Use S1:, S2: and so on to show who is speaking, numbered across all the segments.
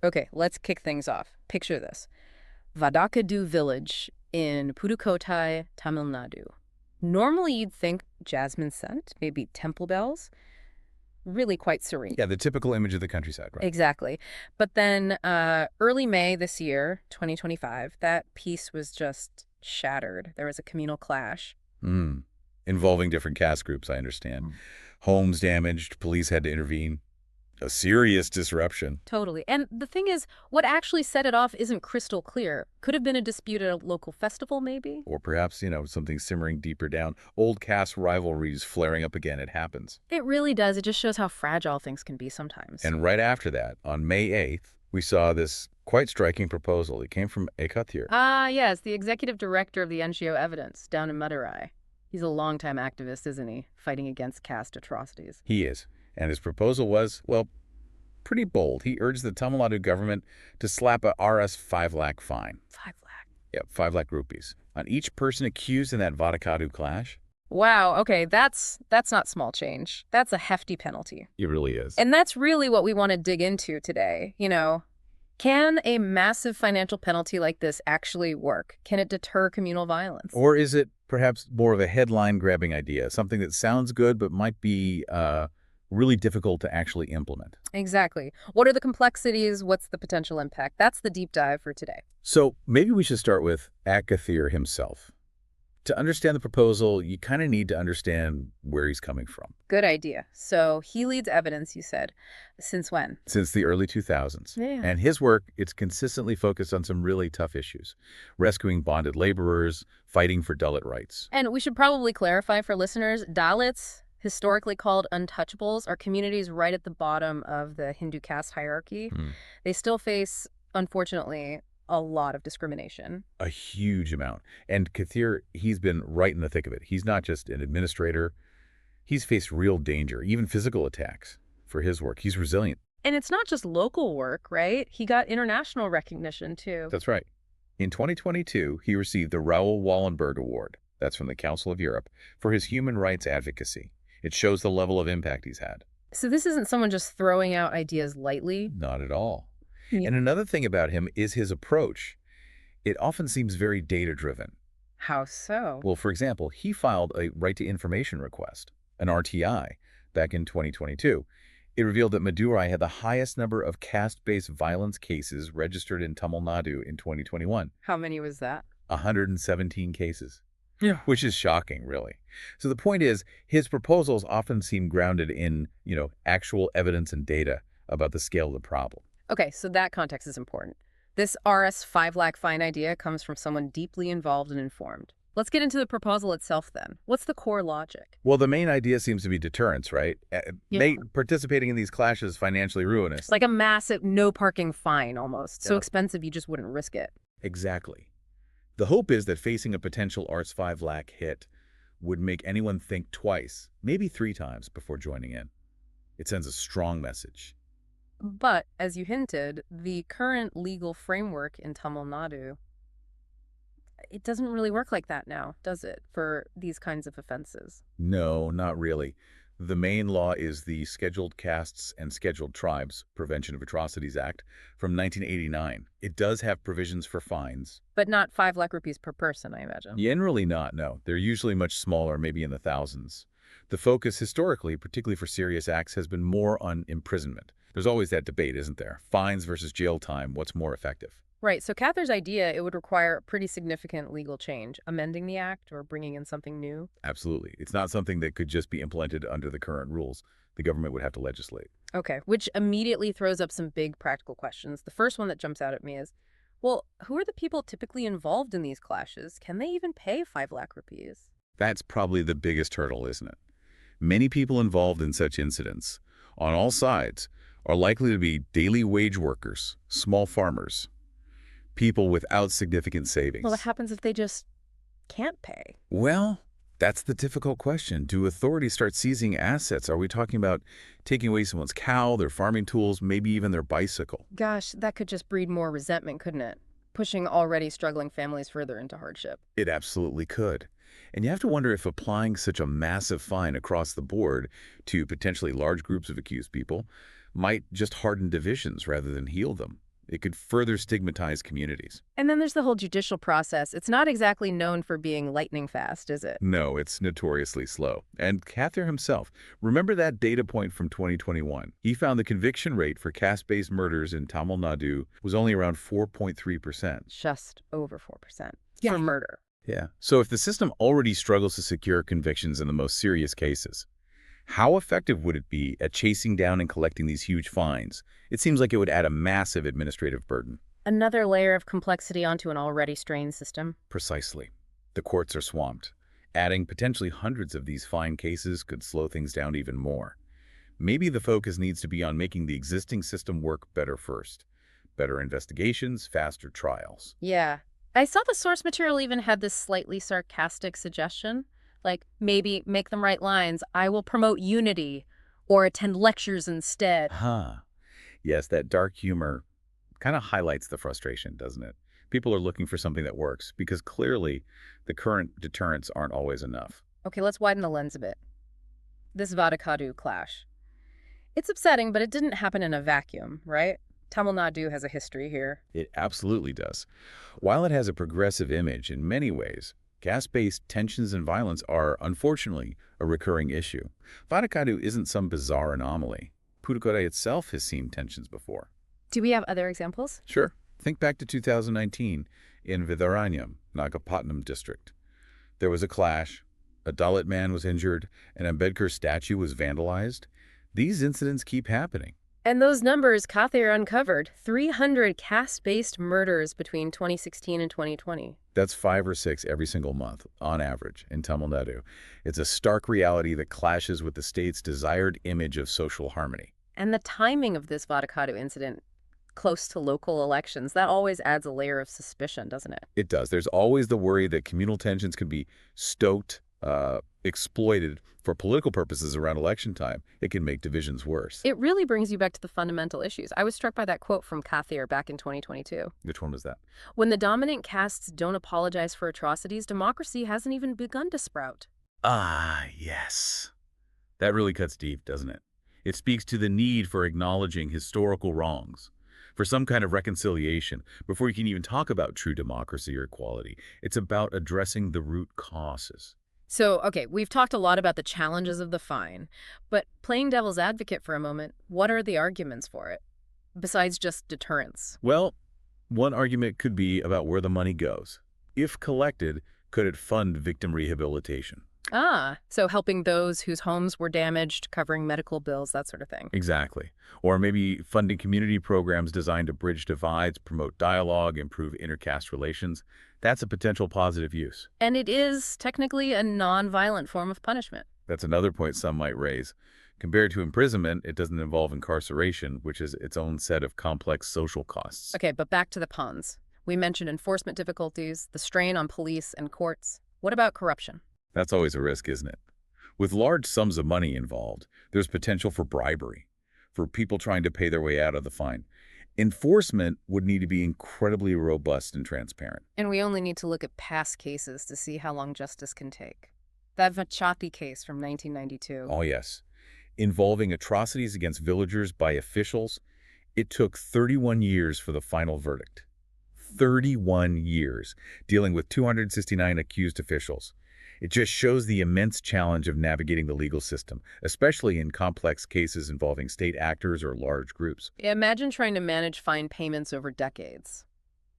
S1: Okay, let's kick things off. Picture this. Vadakadu village in Pudukkottai, Tamil Nadu. Normally you'd think jasmine scent, maybe temple bells. Really quite serene.
S2: Yeah, the typical image of the countryside, right?
S1: Exactly. But then early May this year, 2025, that peace was just shattered. There was a communal clash.
S2: Mm. Involving different caste groups, I understand. Homes damaged, police had to intervene. A serious disruption.
S1: Totally. And the thing is, what actually set it off isn't crystal clear. Could have been a dispute at a local festival, maybe?
S2: Or perhaps, something simmering deeper down. Old caste rivalries flaring up again. It happens.
S1: It really does. It just shows how fragile things can be sometimes.
S2: And right after that, on May 8th, we saw this quite striking proposal. It came from A Kathir.
S1: Ah, yes, the executive director of the NGO Evidence down in Madurai. He's a longtime activist, isn't he? Fighting against caste atrocities.
S2: He is. And his proposal was, well, pretty bold. He urged the Tamil Nadu government to slap a Rs 5 lakh fine.
S1: 5 lakh.
S2: Yep, 5 lakh rupees. On each person accused in that Vadakadu clash.
S1: Wow, okay, that's not small change. That's a hefty penalty.
S2: It really is.
S1: And that's really what we want to dig into today. Can a massive financial penalty like this actually work? Can it deter communal violence?
S2: Or is it perhaps more of a headline-grabbing idea, something that sounds good but might be really difficult to actually implement?
S1: Exactly. What are the complexities? What's the potential impact? That's the deep dive for today.
S2: So maybe we should start with A Kathir himself. To understand the proposal, you kind of need to understand where he's coming from.
S1: Good idea. So he leads Evidence, you said. Since when?
S2: Since the early 2000s.
S1: Yeah.
S2: And his work, it's consistently focused on some really tough issues. Rescuing bonded laborers, fighting for Dalit rights.
S1: And we should probably clarify for listeners, Dalits, historically called untouchables, are communities right at the bottom of the Hindu caste hierarchy. They still face, unfortunately, a lot of discrimination.
S2: A huge amount. And Kathir, he's been right in the thick of it. He's not just an administrator. He's faced real danger, even physical attacks for his work. He's resilient.
S1: And it's not just local work, right? He got international recognition, too.
S2: That's right. In 2022, he received the Raoul Wallenberg Award, that's from the Council of Europe, for his human rights advocacy. It shows the level of impact he's had.
S1: So this isn't someone just throwing out ideas lightly?
S2: Not at all.
S1: Yeah.
S2: And another thing about him is his approach. It often seems very data-driven.
S1: How so?
S2: Well, for example, he filed a right to information request, an RTI, back in 2022. It revealed that Madurai had the highest number of caste-based violence cases registered in Tamil Nadu in 2021.
S1: How many was that?
S2: 117 cases.
S1: Yeah.
S2: Which is shocking, really. So the point is, his proposals often seem grounded in, actual evidence and data about the scale of the problem.
S1: Okay, so that context is important. This Rs 5 lakh fine idea comes from someone deeply involved and informed. Let's get into the proposal itself then. What's the core logic?
S2: Well, the main idea seems to be deterrence, right?
S1: Yeah.
S2: Participating in these clashes financially ruinous.
S1: It's like a massive no parking fine almost. So
S2: Yeah.
S1: expensive you just wouldn't risk it.
S2: Exactly. The hope is that facing a potential Rs 5 lakh hit would make anyone think twice, maybe 3 times before joining in. It sends a strong message.
S1: But, as you hinted, the current legal framework in Tamil Nadu, it doesn't really work like that now, does it, for these kinds of offenses?
S2: No, not really. The main law is the Scheduled Castes and Scheduled Tribes Prevention of Atrocities Act from 1989. It does have provisions for fines.
S1: But not 5 lakh rupees per person, I imagine.
S2: Generally not, no. They're usually much smaller, maybe in the thousands. The focus historically, particularly for serious acts, has been more on imprisonment. There's always that debate, isn't there? Fines versus jail time, what's more effective?
S1: Right, so Cathir's idea, it would require a pretty significant legal change, amending the act or bringing in something new.
S2: Absolutely. It's not something that could just be implemented under the current rules. The government would have to legislate.
S1: Okay, which immediately throws up some big practical questions. The first one that jumps out at me is, well, who are the people typically involved in these clashes? Can they even pay 5 lakh rupees?
S2: That's probably the biggest hurdle, isn't it? Many people involved in such incidents, on all sides, are likely to be daily wage workers, small farmers, people without significant savings.
S1: Well, what happens if they just can't pay?
S2: Well, that's the difficult question. Do authorities start seizing assets? Are we talking about taking away someone's cow, their farming tools, maybe even their bicycle?
S1: Gosh, that could just breed more resentment, couldn't it? Pushing already struggling families further into hardship.
S2: It absolutely could. And you have to wonder if applying such a massive fine across the board to potentially large groups of accused people might just harden divisions rather than heal them. It could further stigmatize communities.
S1: And then there's the whole judicial process. It's not exactly known for being lightning fast, is it?
S2: No, it's notoriously slow. And Kathir himself, remember that data point from 2021? He found the conviction rate for caste-based murders in Tamil Nadu was only around 4.3%.
S1: Just over 4%
S2: Yeah.
S1: for murder.
S2: Yeah. So if the system already struggles to secure convictions in the most serious cases, how effective would it be at chasing down and collecting these huge fines? It seems like it would add a massive administrative burden.
S1: Another layer of complexity onto an already strained system.
S2: Precisely. The courts are swamped. Adding potentially hundreds of these fine cases could slow things down even more. Maybe the focus needs to be on making the existing system work better first. Better investigations, faster trials.
S1: Yeah. I saw the source material even had this slightly sarcastic suggestion. Like, maybe make them write lines, I will promote unity, or attend lectures instead.
S2: Yes, that dark humor kind of highlights the frustration, doesn't it? People are looking for something that works because clearly the current deterrents aren't always enough.
S1: Okay, let's widen the lens a bit. This Vadakadu clash. It's upsetting, but it didn't happen in a vacuum, right? Tamil Nadu has a history here.
S2: It absolutely does. While it has a progressive image in many ways, caste-based tensions and violence are, unfortunately, a recurring issue. Vadakadu isn't some bizarre anomaly. Pudukkottai itself has seen tensions before.
S1: Do we have other examples?
S2: Sure. Think back to 2019 in Vidharanyam, Nagapattinam district. There was a clash, a Dalit man was injured, an Ambedkar statue was vandalized. These incidents keep happening.
S1: And those numbers Kathir uncovered, 300 caste-based murders between 2016 and 2020.
S2: That's 5 or 6 every single month, on average, in Tamil Nadu. It's a stark reality that clashes with the state's desired image of social harmony.
S1: And the timing of this Vadakadu incident, close to local elections, that always adds a layer of suspicion, doesn't it?
S2: It does. There's always the worry that communal tensions could be stoked, exploited for political purposes around election time. It can make divisions worse.
S1: It really brings you back to the fundamental issues. I was struck by that quote from Kathir back in 2022.
S2: Which one was that?
S1: When the dominant castes don't apologize for atrocities, democracy hasn't even begun to sprout.
S2: Ah, yes. That really cuts deep, doesn't it? It speaks to the need for acknowledging historical wrongs, for some kind of reconciliation, before you can even talk about true democracy or equality. It's about addressing the root causes.
S1: So, okay, we've talked a lot about the challenges of the fine, but playing devil's advocate for a moment, what are the arguments for it, besides just deterrence?
S2: Well, one argument could be about where the money goes. If collected, could it fund victim rehabilitation?
S1: So helping those whose homes were damaged, covering medical bills, that sort of thing.
S2: Exactly. Or maybe funding community programs designed to bridge divides, promote dialogue, improve intercaste relations. That's a potential positive use.
S1: And it is technically a non-violent form of punishment.
S2: That's another point some might raise. Compared to imprisonment, it doesn't involve incarceration, which is its own set of complex social costs.
S1: Okay, but back to the pawns. We mentioned enforcement difficulties, the strain on police and courts. What about corruption?
S2: That's always a risk, isn't it? With large sums of money involved, there's potential for bribery, for people trying to pay their way out of the fine. Enforcement would need to be incredibly robust and transparent.
S1: And we only need to look at past cases to see how long justice can take. That Vachati case from 1992.
S2: Oh, yes. Involving atrocities against villagers by officials, it took 31 years for the final verdict. 31 years, dealing with 269 accused officials. It just shows the immense challenge of navigating the legal system, especially in complex cases involving state actors or large groups.
S1: Imagine trying to manage fine payments over decades.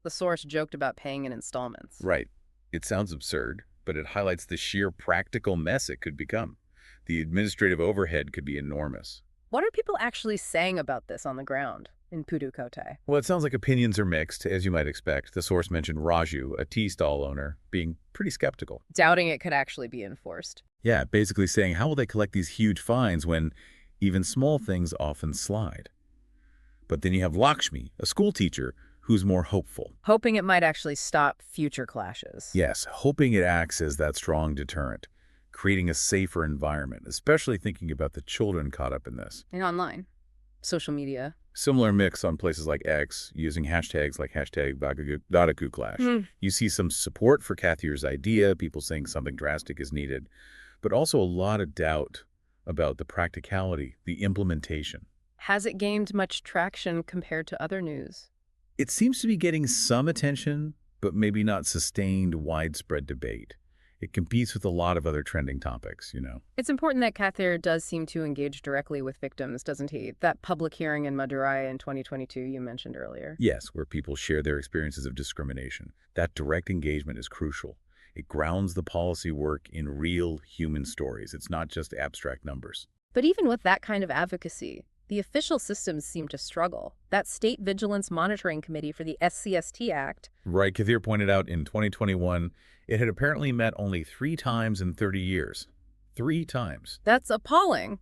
S1: The source joked about paying in installments.
S2: Right. It sounds absurd, but it highlights the sheer practical mess it could become. The administrative overhead could be enormous.
S1: What are people actually saying about this on the ground in Pudukkottai?
S2: Well, it sounds like opinions are mixed, as you might expect. The source mentioned Raju, a tea stall owner, being pretty skeptical.
S1: Doubting it could actually be enforced.
S2: Yeah, basically saying, how will they collect these huge fines when even small things often slide? But then you have Lakshmi, a school teacher, who's more hopeful.
S1: Hoping it might actually stop future clashes.
S2: Yes, hoping it acts as that strong deterrent, creating a safer environment, especially thinking about the children caught up in this.
S1: And online, social media.
S2: Similar mix on places like X, using hashtags like hashtag Vadakadu clash. You see some support for Kathir's idea, people saying something drastic is needed, but also a lot of doubt about the practicality, the implementation.
S1: Has it gained much traction compared to other news?
S2: It seems to be getting some attention, but maybe not sustained widespread debate. It competes with a lot of other trending topics.
S1: It's important that Kathir does seem to engage directly with victims, doesn't he? That public hearing in Madurai in 2022 you mentioned earlier.
S2: Yes, where people share their experiences of discrimination. That direct engagement is crucial. It grounds the policy work in real human stories. It's not just abstract numbers.
S1: But even with that kind of advocacy, the official systems seem to struggle. That State Vigilance Monitoring Committee for the SCST Act.
S2: Right, Kathir pointed out in 2021, it had apparently met only 3 times in 30 years. 3 times.
S1: That's appalling.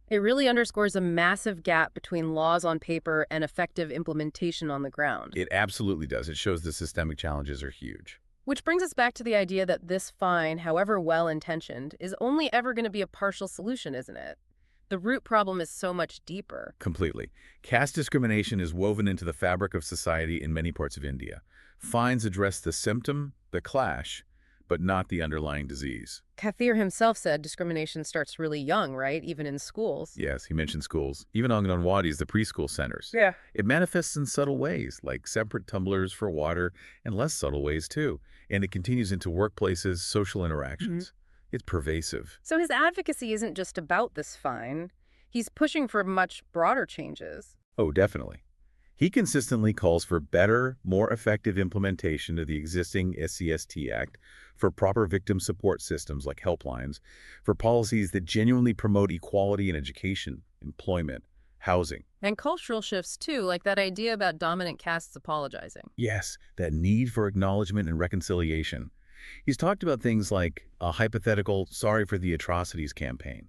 S1: It really underscores a massive gap between laws on paper and effective implementation on the ground.
S2: It absolutely does. It shows the systemic challenges are huge.
S1: Which brings us back to the idea that this fine, however well-intentioned, is only ever going to be a partial solution, isn't it? The root problem is so much deeper.
S2: Completely. Caste discrimination is woven into the fabric of society in many parts of India. Fines address the symptom, the clash, but not the underlying disease.
S1: Kathir himself said discrimination starts really young, right? Even in schools.
S2: Yes, he mentioned schools. Even Anganwadis, the preschool centers.
S1: Yeah.
S2: It manifests in subtle ways, like separate tumblers for water, and less subtle ways, too. And it continues into workplaces, social interactions. It's pervasive.
S1: So his advocacy isn't just about this fine. He's pushing for much broader changes.
S2: Oh, definitely. He consistently calls for better, more effective implementation of the existing SCST Act, for proper victim support systems like helplines, for policies that genuinely promote equality in education, employment, housing.
S1: And cultural shifts, too, like that idea about dominant castes apologizing.
S2: Yes, that need for acknowledgement and reconciliation. He's talked about things like a hypothetical "sorry for the atrocities" campaign,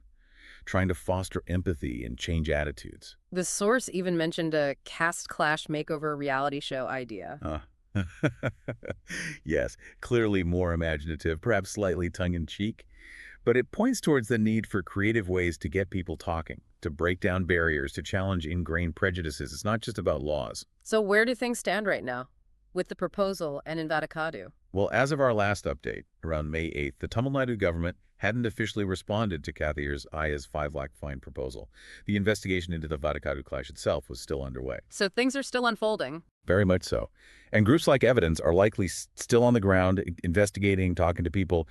S2: trying to foster empathy and change attitudes.
S1: The source even mentioned a caste clash makeover reality show idea.
S2: Yes, clearly more imaginative, perhaps slightly tongue-in-cheek, but it points towards the need for creative ways to get people talking, to break down barriers, to challenge ingrained prejudices. It's not just about laws.
S1: So where do things stand right now with the proposal and in Vadakadu?
S2: Well, as of our last update, around May 8th, the Tamil Nadu government hadn't officially responded to Kathir's Aya's 5 lakh fine proposal. The investigation into the Vadakadu clash itself was still underway.
S1: So things are still unfolding.
S2: Very much so. And groups like Evidence are likely still on the ground, investigating, talking to people,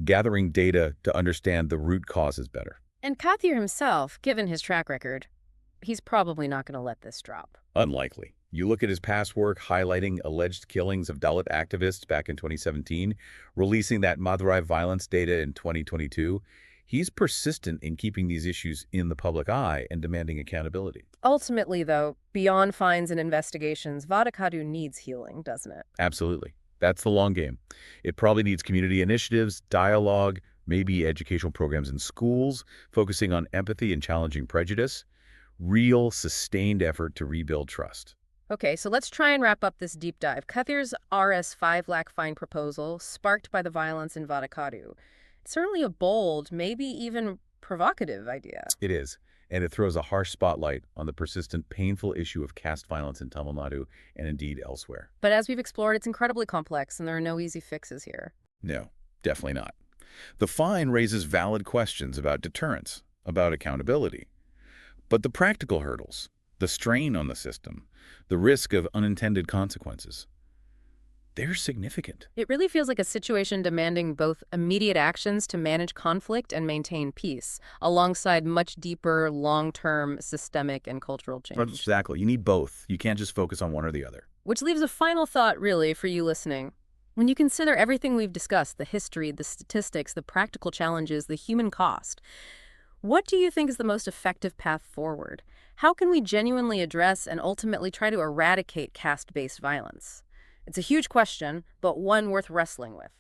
S2: gathering data to understand the root causes better.
S1: And Kathir himself, given his track record, he's probably not going to let this drop.
S2: Unlikely. You look at his past work highlighting alleged killings of Dalit activists back in 2017, releasing that Madurai violence data in 2022. He's persistent in keeping these issues in the public eye and demanding accountability.
S1: Ultimately, though, beyond fines and investigations, Vadakadu needs healing, doesn't it?
S2: Absolutely. That's the long game. It probably needs community initiatives, dialogue, maybe educational programs in schools, focusing on empathy and challenging prejudice, real, sustained effort to rebuild trust.
S1: Okay, so let's try and wrap up this deep dive. Kathir's Rs 5 lakh fine proposal, sparked by the violence in Vadakadu. It's certainly a bold, maybe even provocative idea.
S2: It is, and it throws a harsh spotlight on the persistent, painful issue of caste violence in Tamil Nadu and indeed elsewhere.
S1: But as we've explored, it's incredibly complex, and there are no easy fixes here.
S2: No, definitely not. The fine raises valid questions about deterrence, about accountability. But the practical hurdles, the strain on the system, the risk of unintended consequences, they're significant.
S1: It really feels like a situation demanding both immediate actions to manage conflict and maintain peace, alongside much deeper, long-term systemic and cultural change.
S2: Exactly. You need both. You can't just focus on one or the other.
S1: Which leaves a final thought, really, for you listening. When you consider everything we've discussed, the history, the statistics, the practical challenges, the human cost, what do you think is the most effective path forward? How can we genuinely address and ultimately try to eradicate caste-based violence? It's a huge question, but one worth wrestling with.